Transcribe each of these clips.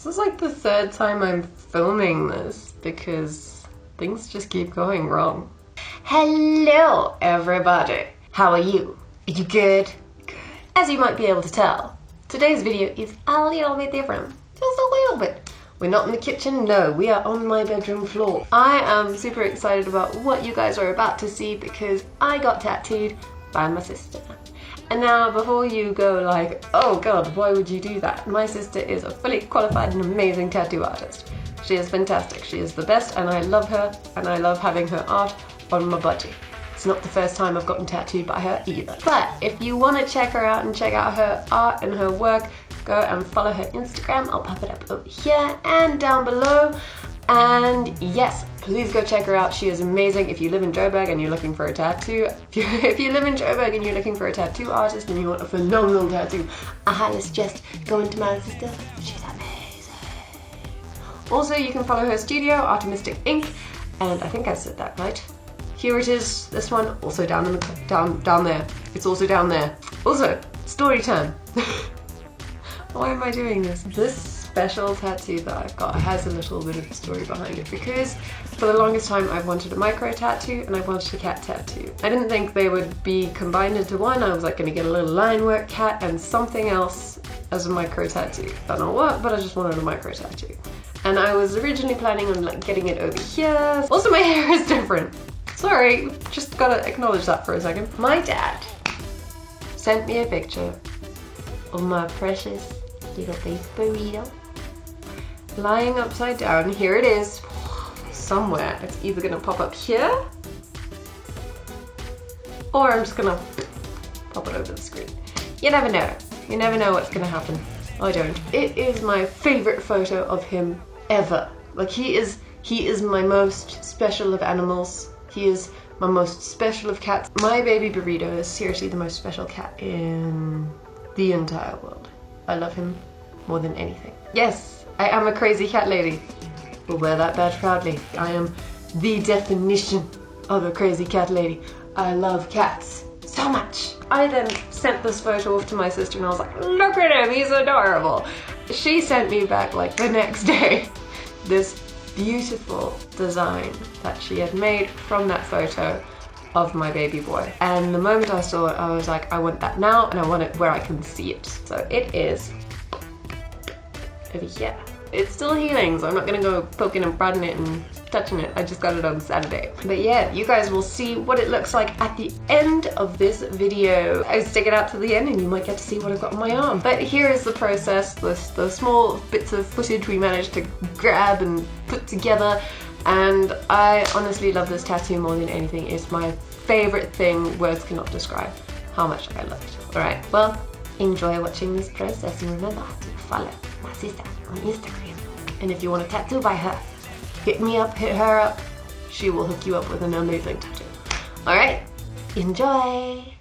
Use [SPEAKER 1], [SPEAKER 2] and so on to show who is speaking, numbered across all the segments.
[SPEAKER 1] This is like the third time I'm filming this because things just keep going wrong. Hello everybody! How are you? Are you good? Good. As you might be able to tell, today's video is a little bit different. Just a little bit. We're not in the kitchen, no, we are on my bedroom floor. I am super excited about what you guys are about to see because I got tattooed by my sister. And now before you go like, oh god, why would you do that? My sister is a fully qualified and amazing tattoo artist. She is fantastic, she is the best and I love her and I love having her art on my body. It's not the first time I've gotten tattooed by her either. But if you want to check her out and check out her art and her work, go and follow her Instagram. I'll pop it up over here and down below. And yes, please go check her out. She is amazing. If you live in Joburg and you're looking for a tattoo, if you live in Joburg and you're looking for a tattoo artist and you want a phenomenal tattoo, I highly suggest going to my sister. She's amazing. Also, you can follow her studio, Artemistic Ink, and I think I said that right. Here it is. This one also down there. It's also down there. Also, story time. Why am I doing this? This special tattoo that I've got has a little bit of a story behind it because for the longest time I've wanted a micro tattoo and I wanted a cat tattoo. I didn't think they would be combined into one. I was like going to get a little line work cat and something else as a micro tattoo. Don't know what, but I just wanted a micro tattoo. And I was originally planning on like getting it over here. Also my hair is different. Sorry, just gotta acknowledge that for a second. My dad sent me a picture of my precious little baby burrito lying upside down. Here it is, somewhere. It's either gonna pop up here or I'm just gonna pop it over the screen. You never know. You never know what's gonna happen. I don't. It is my favorite photo of him ever. Like he is my most special of animals. He is my most special of cats. My baby burrito is seriously the most special cat in the entire world. I love him more than anything. Yes, I am a crazy cat lady. Will wear that badge proudly. I am the definition of a crazy cat lady. I love cats so much. I then sent this photo off to my sister and I was like, look at him, he's adorable. She sent me back like the next day this beautiful design that she had made from that photo of my baby boy. And the moment I saw it, I was like, I want that now and I want it where I can see it. So it is over here. It's still healing, so I'm not gonna go poking and prodding it and touching it. I just got it on Saturday. But yeah, you guys will see what it looks like at the end of this video. I stick it out to the end and you might get to see what I've got on my arm. But here is the process, the small bits of footage we managed to grab and put together. And I honestly love this tattoo more than anything. It's my favorite thing. Words cannot describe how much I love it. Alright, well, enjoy watching this process and remember to follow my sister on Instagram. And if you want a tattoo by her, hit me up, hit her up. She will hook you up with an amazing tattoo. Alright, enjoy!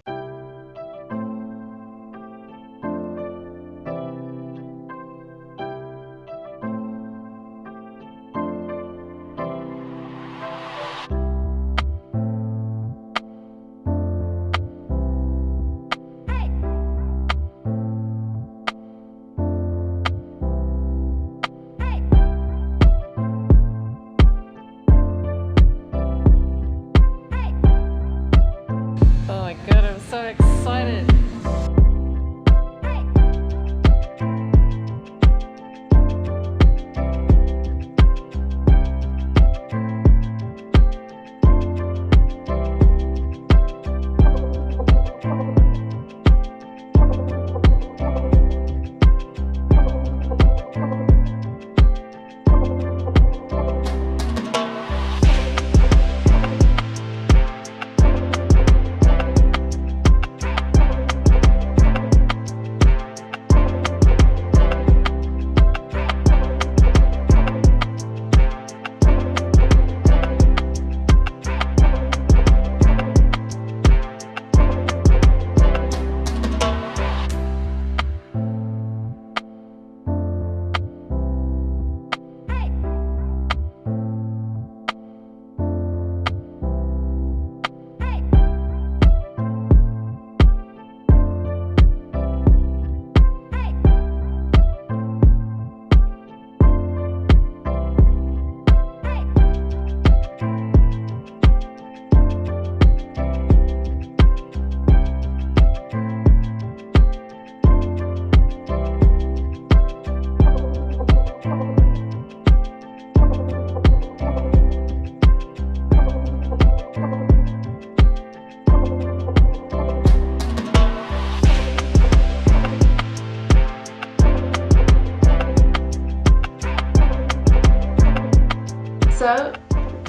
[SPEAKER 1] so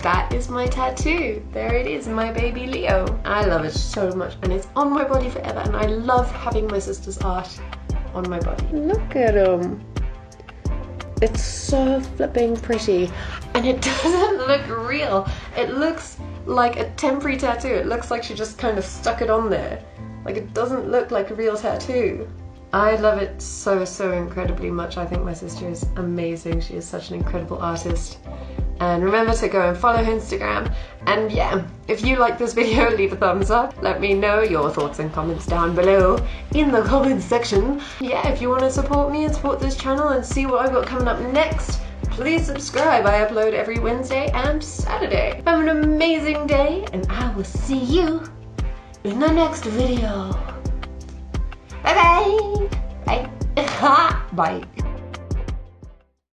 [SPEAKER 1] that is my tattoo. There it is, my baby Leo. I love it so much and it's on my body forever, and I love having my sister's art on my body. Look at him. It's so flipping pretty, and it doesn't look real. It looks like a temporary tattoo. It looks like she just kind of stuck it on there. Like, it doesn't look like a real tattoo. I love it so, so incredibly much. I think my sister is amazing. She is such an incredible artist. And remember to go and follow her Instagram. And yeah, if you like this video, leave a thumbs up. Let me know your thoughts and comments down below in the comments section. Yeah, if you want to support me and support this channel and see what I've got coming up next, please subscribe. I upload every Wednesday and Saturday. Have an amazing day, and I will see you in the next video. Bye bye. Bye. Bye.